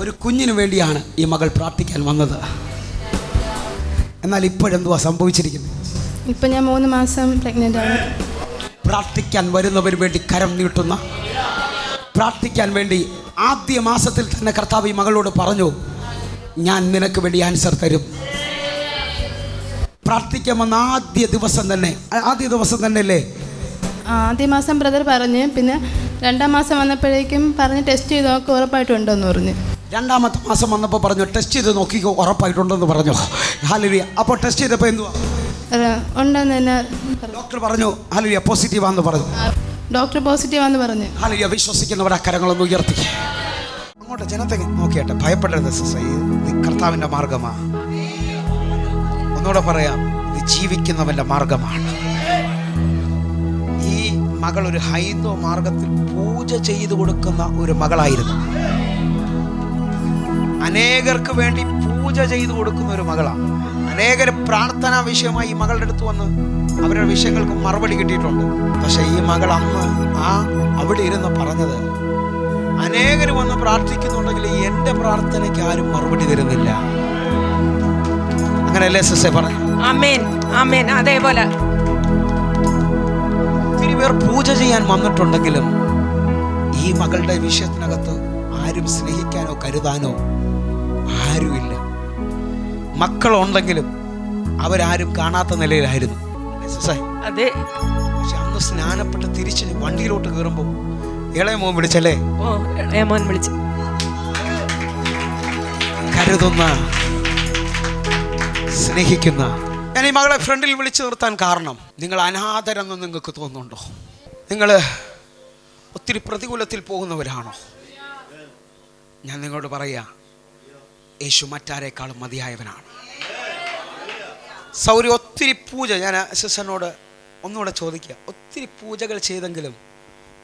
ഒരു കുഞ്ഞിന് വേണ്ടിയാണ് ഈ മകൾ പ്രാർത്ഥിക്കാൻ വന്നത്. എന്നാൽ ഇപ്പോഴെന്തുവാ സംഭവിച്ചിരിക്കുന്നത്? ഇപ്പം ഞാൻ 3 മാസം പ്രഗ്നൻ്റ് ആണ്. പ്രാർത്ഥിക്കാൻ വരുന്നവർ വേണ്ടി കരം നീട്ടുന്ന, പ്രാർത്ഥിക്കാൻ വേണ്ടി ആദ്യ മാസത്തിൽ തന്നെ കർത്താവ് ഈ മകളോട് പറഞ്ഞു, ഞാൻ നിനക്ക് വേണ്ടി ആൻസർ തരും. പ്രാർത്ഥിക്കാൻ വന്ന ആദ്യ ദിവസം തന്നെ അല്ലേ? ആദ്യ മാസം ബ്രദർ പറഞ്ഞ്, പിന്നെ 2ാം മാസം വന്നപ്പോഴേക്കും പറഞ്ഞ് ടെസ്റ്റ് ചെയ്ത് നോക്കി ഉറപ്പായിട്ടുണ്ടോയെന്ന് പറഞ്ഞു. 2ാമത്തെ മാസം വന്നപ്പോൾ പറഞ്ഞു ടെസ്റ്റ് ചെയ്ത് നോക്കിക്കോ ഉറപ്പായിട്ടുണ്ടെന്ന് പറഞ്ഞു. ഹല്ലേലൂയ. അപ്പോൾ ടെസ്റ്റ് ചെയ്തപ്പോൾ എന്തുവാ? ഉണ്ടെന്ന് തന്നെ ഡോക്ടർ പറഞ്ഞു. ഹല്ലേലൂയ. പോസിറ്റീവാന്ന് പറഞ്ഞു. ഡോക്ടർ പോസിറ്റീവാന്ന് പറഞ്ഞു. ഹല്ലേലൂയ. വിശ്വസിക്കുന്നവർ അക്കരങ്ങളൊന്ന് ഉയർത്തി അങ്ങോട്ട് ജനത്തെ നോക്കിയാട്ടെ. ഭയപ്പെടരുത് സിസ്റ്റർ, ഇത് കർത്താവിൻ്റെ മാർഗമാണ്. ഒന്നുകൂടെ പറയാം, ഇത് ജീവിക്കുന്നവൻ്റെ മാർഗമാണ്. ഈ മകൾ ഒരു ഹൈന്ദവ മാർഗത്തിൽ പൂജ ചെയ്തു കൊടുക്കുന്ന ഒരു മകളായിരുന്നു. അനേകർക്ക് വേണ്ടി പൂജ ചെയ്തു കൊടുക്കുന്ന ഒരു മകളാണ്. അനേകർ പ്രാർത്ഥനാ വിഷയമായി ഈ മകളുടെ അടുത്ത് വന്ന് അവരുടെ വിഷയങ്ങൾക്ക് മറുപടി കിട്ടിയിട്ടുണ്ട്. പക്ഷേ ഈ മകൾ അന്ന് അവിടെ ഇരുന്ന് പറഞ്ഞത്, അനേകർ വന്ന് പ്രാർത്ഥിക്കുന്നുണ്ടെങ്കിൽ എൻ്റെ പ്രാർത്ഥനയ്ക്ക് ആരും മറുപടി തരുന്നില്ല. അങ്ങനെയല്ലേ സിസ്റ്റർ പറഞ്ഞു? ആമേൻ ആമേൻ. അതേപോലെ ഒത്തിരി പേർ പൂജ ചെയ്യാൻ വന്നിട്ടുണ്ടെങ്കിലും ഈ മകളുടെ വിഷയത്തിനകത്ത് ആരും സ്നേഹിക്കാനോ കരുതാനോ ആരുമില്ല. മക്കളുണ്ടെങ്കിലും അവരാരും കാണാത്ത നിലയിലായിരുന്നു. അതെ. പക്ഷെ അന്ന് സ്നാനപ്പെട്ട് തിരിച്ച് വണ്ടിയിലോട്ട് കയറുമ്പോൾ ഇളയ മോൻ വിളിച്ചല്ലേ? മോൻ വിളിച്ചു. കരുതുന്ന, സ്നേഹിക്കുന്ന. ഞാൻ ഈ മകളെ ഫ്രണ്ടിൽ വിളിച്ചു നിർത്താൻ കാരണം, നിങ്ങൾ അനാഥരെന്ന് നിങ്ങൾക്ക് തോന്നുന്നുണ്ടോ? നിങ്ങൾ ഒത്തിരി പ്രതികൂലത്തിൽ പോകുന്നവരാണോ? ഞാൻ നിങ്ങളോട് പറയാ, യേശു മറ്റാരേക്കാളും മതിയായവനാണ്. സൗരി ഒത്തിരി പൂജ, ഞാൻ സിസ്റ്ററിനോട് ഒന്നുകൂടെ ചോദിക്കുക, ഒത്തിരി പൂജകൾ ചെയ്തെങ്കിലും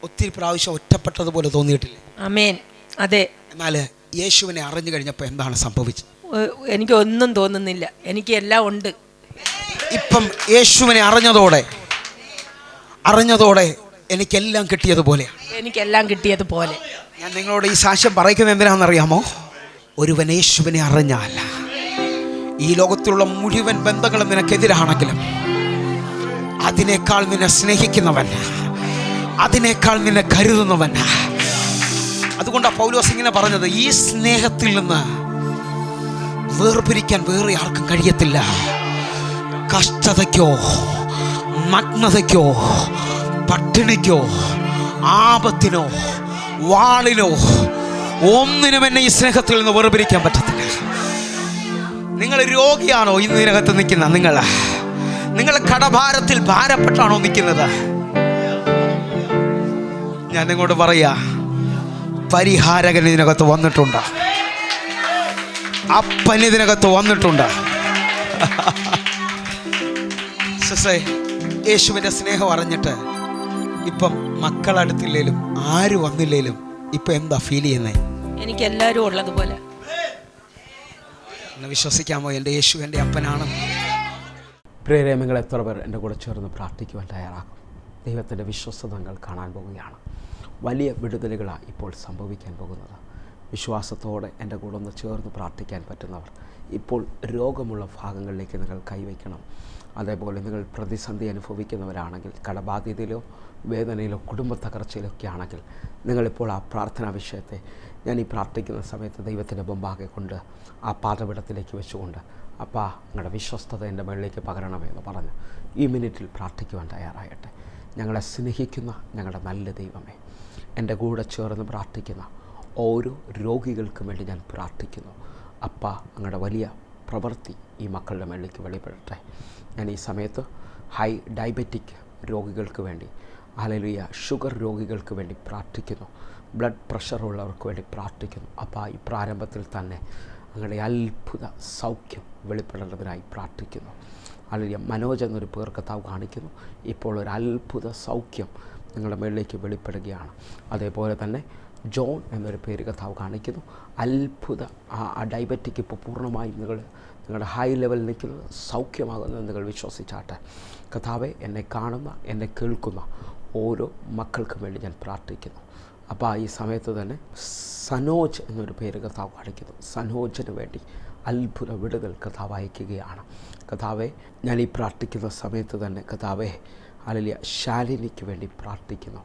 ഒത്തിരി പ്രാവശ്യം ഒറ്റപ്പെട്ടതുപോലെ തോന്നിയിട്ടില്ലേ? ആമേൻ. അതെ. എന്നാൽ യേശുവിനെ അറിഞ്ഞു കഴിഞ്ഞപ്പോൾ എന്താണ് സംഭവിച്ചത്? എനിക്ക് ഒന്നും തോന്നുന്നില്ല, എനിക്ക് എല്ലാം ഉണ്ട്. ഇപ്പം യേശുവിനെ അറിഞ്ഞതോടെ എനിക്കെല്ലാം കിട്ടിയതുപോലെയാണ്. എനിക്കെല്ലാം കിട്ടിയതുപോലെ. ഞാൻ നിങ്ങളോട് ഈ സാക്ഷ്യം പറയുന്നത് എന്തിനാണെന്നറിയാമോ? ഒരുവൻ യേശുവിനെ അറിഞ്ഞാൽ ഈ ലോകത്തിലുള്ള മുഴുവൻ ബന്ധങ്ങളും നിനക്കെതിരാണെങ്കിലും അതിനേക്കാൾ നിന്നെ സ്നേഹിക്കുന്നവൻ, അതിനേക്കാൾ നിന്നെ കരുതുന്നവൻ. അതുകൊണ്ടാണ് പൗലോസ് ഇങ്ങനെ പറഞ്ഞത്, ഈ സ്നേഹത്തിൽ നിന്ന് വേർപിരിക്കാൻ വേറെ ആർക്കും കഴിയത്തില്ല. കഷ്ടതയ്ക്കോ നഗ്നതയ്ക്കോ പട്ടിണിക്കോ ആപത്തിനോ വാളിനോ ഒന്നിനും എന്നെ ഈ സ്നേഹത്തിൽ നിന്ന് വേർപിരിക്കാൻ പറ്റത്തില്ല. നിങ്ങൾ രോഗിയാണോ ഇന്ന് ഇതിനകത്ത് നിൽക്കുന്ന? നിങ്ങൾ കടഭാരത്തിൽ ഭാരപ്പെട്ടാണോ നിൽക്കുന്നത്? ഞാൻ നിങ്ങളോട് പറയാ, പരിഹാരകൻ ഇതിനകത്ത് വന്നിട്ടുണ്ട്, അപ്പൻ ഇതിനകത്ത് വന്നിട്ടുണ്ട്. യേശുവിൻ്റെ സ്നേഹം അറിഞ്ഞിട്ട് ഇപ്പം മക്കളടുത്തില്ലേലും ആര് വന്നില്ലേലും ഇപ്പം എന്താ ഫീൽ ചെയ്യുന്നേ? എനിക്ക് എല്ലാവരും ഉള്ളതുപോലെ. വിശ്വസിക്കാമോ എൻ്റെ യേശു എൻ്റെ അപ്പനാണ്? പ്രിയരേമങ്ങൾ എത്ര പേർ എൻ്റെ കൂടെ ചേർന്ന് പ്രാർത്ഥിക്കുവാൻ തയ്യാറാകും? ദൈവത്തിൻ്റെ വിശ്വസ്തതകൾ കാണാൻ പോവുകയാണ്. വലിയ വിടുതലുകളാണ് ഇപ്പോൾ സംഭവിക്കാൻ പോകുന്നത്. വിശ്വാസത്തോടെ എൻ്റെ കൂടെ ഒന്ന് ചേർന്ന് പ്രാർത്ഥിക്കാൻ പറ്റുന്നവർ ഇപ്പോൾ രോഗമുള്ള ഭാഗങ്ങളിലേക്ക് നിങ്ങൾ കൈവയ്ക്കണം. അതേപോലെ നിങ്ങൾ പ്രതിസന്ധി അനുഭവിക്കുന്നവരാണെങ്കിൽ, കടബാധ്യതയിലോ വേദനയിലോ കുടുംബ തകർച്ചയിലൊക്കെ ആണെങ്കിൽ, നിങ്ങളിപ്പോൾ ആ പ്രാർത്ഥനാ വിഷയത്തെ ഞാൻ ഈ പ്രാർത്ഥിക്കുന്ന സമയത്ത് ദൈവത്തിൻ്റെ മുമ്പാകെ കൊണ്ട് ആ പാദപീഠത്തിലേക്ക് വെച്ചുകൊണ്ട്, അപ്പാ നിങ്ങളുടെ വിശ്വസ്തത എൻ്റെ മുകളിലേക്ക് പകരണമെന്ന് പറഞ്ഞ് ഈ മിനിറ്റിൽ പ്രാർത്ഥിക്കുവാൻ തയ്യാറാകട്ടെ. ഞങ്ങളെ സ്നേഹിക്കുന്ന ഞങ്ങളുടെ നല്ല ദൈവമേ, എൻ്റെ കൂടെ ചേർന്ന് പ്രാർത്ഥിക്കുന്ന ഓരോ രോഗികൾക്കും വേണ്ടി ഞാൻ പ്രാർത്ഥിക്കുന്നു. അപ്പാ അങ്ങയുടെ വലിയ പ്രവൃത്തി ഈ മക്കളുടെ മുകളിലേക്ക് വെളിപ്പെടട്ടെ. ഞാൻ ഈ സമയത്ത് ഹൈ ഡയബറ്റിക് രോഗികൾക്ക് വേണ്ടി, ഹല്ലേലൂയ, ഷുഗർ രോഗികൾക്ക് വേണ്ടി പ്രാർത്ഥിക്കുന്നു. ബ്ലഡ് പ്രഷറുള്ളവർക്ക് വേണ്ടി പ്രാർത്ഥിക്കുന്നു. അപ്പോൾ ഈ പ്രാരംഭത്തിൽ തന്നെ അങ്ങയുടെ അത്ഭുത സൗഖ്യം വെളിപ്പെടേണ്ടതിനായി പ്രാർത്ഥിക്കുന്നു. ഹല്ലേലൂയ. മനോജ് എന്നൊരു പേർ കർത്താവ് കാണിക്കുന്നു. ഇപ്പോൾ ഒരു അത്ഭുത സൗഖ്യം നിങ്ങളുടെ മുകളിലേക്ക് വെളിപ്പെടുകയാണ്. അതേപോലെ തന്നെ ജോൺ എന്നൊരു പേര് കർത്താവ് കാണിക്കുന്നു. അത്ഭുത ആ ഡയബറ്റിക് ഇപ്പോൾ പൂർണ്ണമായും നിങ്ങളുടെ ഹൈ ലെവലിൽ നിൽക്കുന്നത് സൗഖ്യമാകുന്നത് നിങ്ങൾ വിശ്വസിച്ചാട്ടെ. കർത്താവെ, എന്നെ കാണുന്ന എന്നെ കേൾക്കുന്ന ഓരോ മക്കൾക്കും വേണ്ടി ഞാൻ പ്രാർത്ഥിക്കുന്നു. അപ്പോൾ ഈ സമയത്ത് തന്നെ സനോജ് എന്നൊരു പേര് കർത്താവ് കാണിക്കുന്നു. സനോജിന് വേണ്ടി അത്ഭുത വിടുതൽ കർത്താവ് അയക്കുകയാണ്. കർത്താവെ, ഞാൻ ഈ പ്രാർത്ഥിക്കുന്ന സമയത്ത് തന്നെ കർത്താവെ, ഹല്ലേലൂയ, ശാലിനിക്ക് വേണ്ടി പ്രാർത്ഥിക്കുന്നു.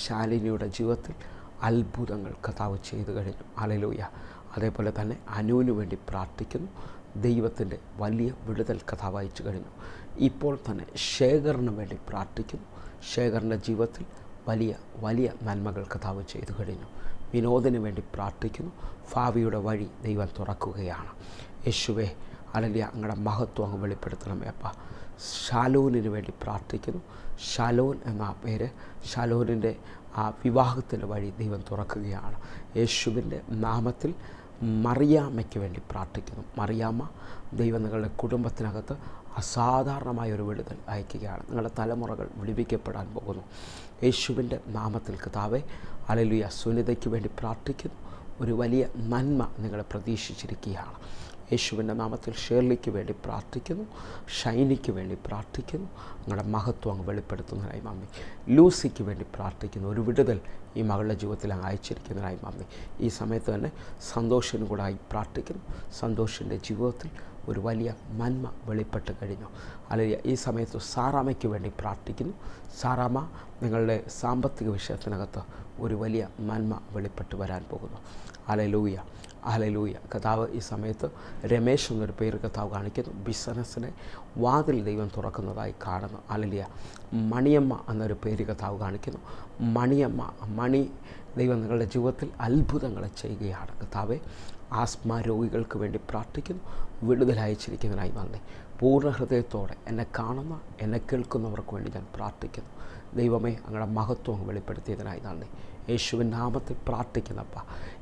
ശാലിനിയുടെ ജീവിതത്തിൽ അത്ഭുതങ്ങൾ കർത്താവ് ചെയ്തു കഴിഞ്ഞു. ഹല്ലേലൂയ. അതേപോലെ തന്നെ അനുവിന് വേണ്ടി പ്രാർത്ഥിക്കുന്നു. ദൈവത്തിൻ്റെ വലിയ വിടുതൽ കർത്താവ് അയച്ചു കഴിഞ്ഞു. ഇപ്പോൾ തന്നെ ശേഖറിന് വേണ്ടി പ്രാർത്ഥിക്കുന്നു. ശേഖറിൻ്റെ ജീവിതത്തിൽ വലിയ വലിയ നന്മകൾ കർത്താവ് ചെയ്തു കഴിഞ്ഞു. വിനോദിന് വേണ്ടി പ്രാർത്ഥിക്കുന്നു. ഭാവിയുടെ വഴി ദൈവം തുറക്കുകയാണ്. യേശുവേ, ഹല്ലേലൂയ, അങ്ങയുടെ മഹത്വം അങ്ങ് വെളിപ്പെടുത്തണമേ അപ്പ. ഷാലോനിന് വേണ്ടി പ്രാർത്ഥിക്കുന്നു. ഷാലോൻ എന്ന പേര്, ഷാലോനിൻ്റെ ആ വിവാഹത്തിൻ്റെ വഴി ദൈവം തുറക്കുകയാണ്. യേശുവിൻ്റെ നാമത്തിൽ മറിയാമ്മയ്ക്ക് വേണ്ടി പ്രാർത്ഥിക്കുന്നു. മറിയാമ്മ, ദൈവം നിങ്ങളുടെ കുടുംബത്തിനകത്ത് അസാധാരണമായൊരു വിടുതൽ അയക്കുകയാണ്. നിങ്ങളുടെ തലമുറകൾ വിടുവിക്കപ്പെടാൻ പോകുന്നു. യേശുവിൻ്റെ നാമത്തിൽ കർത്താവേ, ഹല്ലേലൂയ, സുനിതയ്ക്ക് വേണ്ടി പ്രാർത്ഥിക്കുന്നു. ഒരു വലിയ നന്മ നിങ്ങളെ പ്രതീക്ഷിച്ചിരിക്കുകയാണ്. യേശുവിൻ്റെ നാമത്തിൽ ഷേർലിക്ക് വേണ്ടി പ്രാർത്ഥിക്കുന്നു. ഷൈനിക്ക് വേണ്ടി പ്രാർത്ഥിക്കുന്നു. നിങ്ങളുടെ മഹത്വം അങ്ങ് വെളിപ്പെടുത്തുന്നതിനായി മമ്മി. ലൂസിക്ക് വേണ്ടി പ്രാർത്ഥിക്കുന്നു. ഒരു വിടുതൽ ഈ മകളുടെ ജീവിതത്തിൽ അങ്ങ് അയച്ചിരിക്കുന്നതിനായി മമ്മി. ഈ സമയത്ത് തന്നെ സന്തോഷിനും കൂടെ ആയി പ്രാർത്ഥിക്കുന്നു. സന്തോഷിൻ്റെ ജീവിതത്തിൽ ഒരു വലിയ നന്മ വെളിപ്പെട്ട് കഴിഞ്ഞു. അല്ലെങ്കിൽ ഈ സമയത്ത് സാറാമ്മയ്ക്ക് വേണ്ടി പ്രാർത്ഥിക്കുന്നു. സാറാമ്മ, നിങ്ങളുടെ സാമ്പത്തിക വിഷയത്തിനകത്ത് ഒരു വലിയ നന്മ വെളിപ്പെട്ട് വരാൻ പോകുന്നു. Hallelujah, hallelujah. കർത്താവ് ഈ സമയത്ത് രമേശ് എന്നൊരു പേര് കർത്താവ് കാണിക്കുന്നു. ബിസിനസ്സിനെ വാതിൽ ദൈവം തുറക്കുന്നതായി കാണുന്നു. ഹല്ലേലൂയ. മണിയമ്മ എന്നൊരു പേര് കർത്താവ് കാണിക്കുന്നു. മണിയമ്മ, മണി, ദൈവം നിങ്ങളുടെ ജീവിതത്തിൽ അത്ഭുതങ്ങളെ ചെയ്യുകയാണ്. കർത്താവെ, ആസ്മ രോഗികൾക്ക് വേണ്ടി പ്രാർത്ഥിക്കുന്നു. വിടുതൽ അയച്ചിരിക്കുന്നതിനായി നന്ദി. പൂർണ്ണ ഹൃദയത്തോടെ എന്നെ കാണുന്ന എന്നെ കേൾക്കുന്നവർക്ക് വേണ്ടി ഞാൻ പ്രാർത്ഥിക്കുന്നു. ദൈവമേ, അങ്ങയുടെ മഹത്വം വെളിപ്പെടുത്തിയതിനായി നന്ദി. യേശുവിൻ നാമത്തിൽ പ്രാർത്ഥിക്കുന്നപ്പ.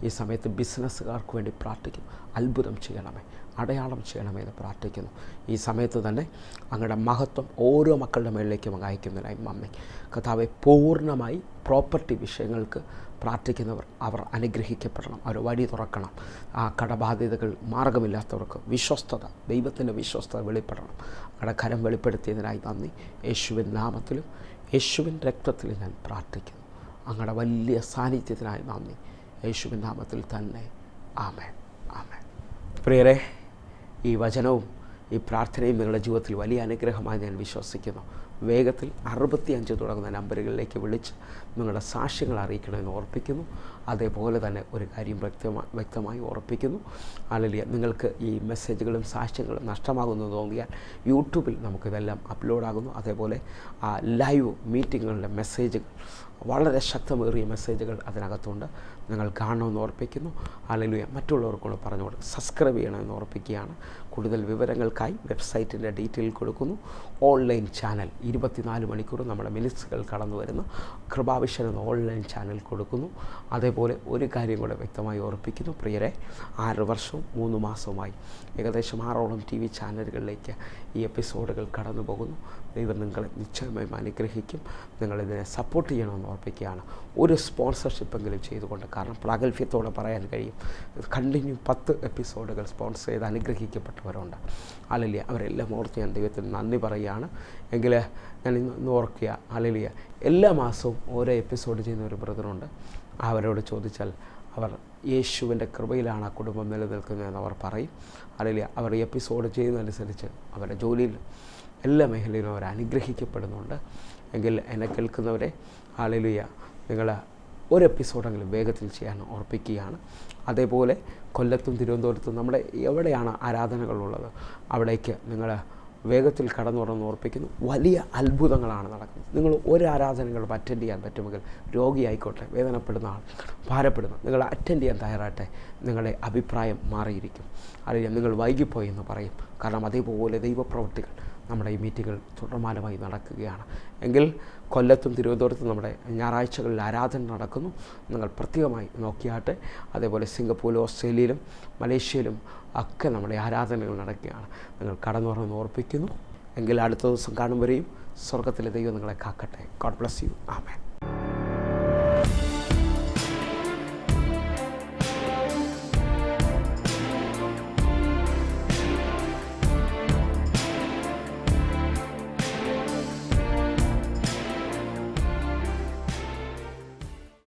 ഈ സമയത്ത് ബിസിനസ്സുകാർക്ക് വേണ്ടി പ്രാർത്ഥിക്കുന്നു. അത്ഭുതം ചെയ്യണമേ, അടയാളം ചെയ്യണമേ എന്ന് പ്രാർത്ഥിക്കുന്നു. ഈ സമയത്ത് തന്നെ അങ്ങയുടെ മഹത്വം ഓരോ മക്കളുടെ മേളിലേക്കും അങ്ങ് അയക്കുന്നതിനായി മമ്മി. കർത്താവെ, പൂർണ്ണമായി പ്രോപ്പർട്ടി വിഷയങ്ങൾക്ക് പ്രാർത്ഥിക്കുന്നവർ അവർ അനുഗ്രഹിക്കപ്പെടണം. അവർ വഴി തുറക്കണം. ആ കടബാധ്യതകൾ മാർഗമില്ലാത്തവർക്ക് വിശ്വസ്തത, ദൈവത്തിൻ്റെ വിശ്വസ്തത വെളിപ്പെടണം. അങ്ങയുടെ കരം വെളിപ്പെടുത്തിയതിനായി നന്ദി. യേശുവിൻ നാമത്തിലും യേശുവിൻ രക്തത്തിലും ഞാൻ പ്രാർത്ഥിക്കുന്നു. അങ്ങയുടെ വലിയ സാന്നിധ്യത്തിനായി നന്ദി. യേശുവിൻ നാമത്തിൽ തന്നെ. ആമേൻ, ആമേൻ. പ്രിയരെ, ഈ വചനവും ഈ പ്രാർത്ഥനയും നിങ്ങളുടെ ജീവിതത്തിൽ വലിയ അനുഗ്രഹമായി ഞാൻ വിശ്വസിക്കുന്നു. വേഗത്തിൽ 65 തുടങ്ങുന്ന നമ്പറുകളിലേക്ക് വിളിച്ച് നിങ്ങളുടെ സാക്ഷ്യങ്ങൾ അറിയിക്കണമെന്ന് ഓർപ്പിക്കുന്നു. അതേപോലെ തന്നെ ഒരു കാര്യം വ്യക്തമായി ഓർപ്പിക്കുന്നു. അല്ലെങ്കിൽ നിങ്ങൾക്ക് ഈ മെസ്സേജുകളും സാക്ഷ്യങ്ങളും നഷ്ടമാകുന്നു തോന്നിയാൽ യൂട്യൂബിൽ നമുക്കിതെല്ലാം അപ്ലോഡാകുന്നു. അതേപോലെ ലൈവ് മീറ്റിങ്ങുകളുടെ മെസ്സേജുകൾ, വളരെ ശക്തമേറിയ മെസ്സേജുകൾ അതിനകത്തുണ്ട്. നിങ്ങൾ കാണണമെന്ന് ഓർപ്പിക്കുന്നു. ഹല്ലേലൂയ. മറ്റുള്ളവർക്കൂടെ പറഞ്ഞുകൊണ്ട് സബ്സ്ക്രൈബ് ചെയ്യണമെന്ന് ഓർപ്പിക്കുകയാണ്. കൂടുതൽ വിവരങ്ങൾക്കായി വെബ്സൈറ്റിൻ്റെ ഡീറ്റെയിൽ കൊടുക്കുന്നു. ഓൺലൈൻ ചാനൽ 24 മണിക്കൂർ നമ്മുടെ മിനിറ്റ്സുകൾ കടന്നു വരുന്ന കൃപാവിഷൻ എന്ന ഓൺലൈൻ ചാനൽ കൊടുക്കുന്നു. അതേപോലെ ഒരു കാര്യം കൂടെ വ്യക്തമായി ഓർപ്പിക്കുന്നു. പ്രിയരെ, 6 വർഷവും 3 മാസവുമായി ഏകദേശം 6ഓളം TV ചാനലുകളിലേക്ക് ഈ എപ്പിസോഡുകൾ കടന്നു പോകുന്നു. ദൈവം നിങ്ങളെ നിശ്ചയമായും അനുഗ്രഹിക്കും. നിങ്ങളിതിനെ സപ്പോർട്ട് ചെയ്യണമെന്ന് ഓർപ്പിക്കുകയാണ്. ഒരു സ്പോൺസർഷിപ്പെങ്കിലും ചെയ്തുകൊണ്ട്, കാരണം പ്രാഗൽഭ്യത്തോടെ പറയാൻ കഴിയും, കണ്ടിന്യൂ 10 എപ്പിസോഡുകൾ സ്പോൺസർ ചെയ്ത് അനുഗ്രഹിക്കപ്പെട്ടവരുണ്ട്. ഹല്ലേലൂയ. അവരെല്ലാം ഓർത്ത് ഞാൻ ദൈവത്തിന് നന്ദി പറയുകയാണ്. എങ്കിൽ ഞാൻ ഇന്ന് ഓർക്കുക, ഹല്ലേലൂയ, എല്ലാ മാസവും ഓരോ എപ്പിസോഡ് ചെയ്യുന്ന ഒരു ബ്രദറുണ്ട്. അവരോട് ചോദിച്ചാൽ അവർ യേശുവിൻ്റെ കൃപയിലാണ് ആ കുടുംബം നിലനിൽക്കുന്നതെന്ന് അവർ പറയും. ഹല്ലേലൂയ. അവർ എപ്പിസോഡ് ചെയ്യുന്നതനുസരിച്ച് അവരുടെ ജോലിയിൽ എല്ലാ മേഖലയിലും അവർ അനുഗ്രഹിക്കപ്പെടുന്നുണ്ട്. എങ്കിൽ എന്നെ കേൾക്കുന്നവരെ, ഹല്ലേലൂയ, നിങ്ങൾ ഒരു എപ്പിസോഡെങ്കിലും വേഗത്തിൽ ചെയ്യാൻ ഓർപ്പിക്കുകയാണ്. അതേപോലെ കൊല്ലത്തും തിരുവനന്തപുരത്തും നമ്മുടെ എവിടെയാണ് ആരാധനകളുള്ളത് അവിടേക്ക് നിങ്ങൾ വേഗത്തിൽ കടന്നു വരണമെന്ന് ഓർപ്പിക്കുന്നു. വലിയ അത്ഭുതങ്ങളാണ് നടക്കുന്നത്. നിങ്ങൾ ഒരു ആരാധനകളും അറ്റൻഡ് ചെയ്യാൻ പറ്റുമെങ്കിൽ, രോഗിയായിക്കോട്ടെ, വേദനപ്പെടുന്ന ആൾ, ഭാരപ്പെടുന്ന, നിങ്ങൾ അറ്റൻഡ് ചെയ്യാൻ തയ്യാറാട്ടെ. നിങ്ങളുടെ അഭിപ്രായം മാറിയിരിക്കും. അല്ലെങ്കിൽ നിങ്ങൾ വൈകിപ്പോയി എന്ന് പറയും. കാരണം അതേപോലെ ദൈവപ്രവൃത്തികൾ നമ്മുടെ ഈ മീറ്റിങ്ങുകൾ തുടർമാനമായി നടക്കുകയാണ്. എങ്കിൽ കൊല്ലത്തും തിരുവനന്തപുരത്തും നമ്മുടെ ഞായറാഴ്ചകളിൽ ആരാധന നടക്കുന്നു. നിങ്ങൾ പ്രത്യേകമായി നോക്കിയാട്ടെ. അതേപോലെ സിംഗപ്പൂരിലും ഓസ്ട്രേലിയയിലും മലേഷ്യയിലും ഒക്കെ നമ്മുടെ ആരാധനകൾ നടക്കുകയാണ്. നിങ്ങൾ കടന്നു വരണമെന്ന് ഓർപ്പിക്കുന്നു. എങ്കിൽ അടുത്ത ദിവസം കാണും വരെയും സ്വർഗത്തിലെ ദൈവം നിങ്ങളെ കാക്കട്ടെ. God bless you. ആമേൻ.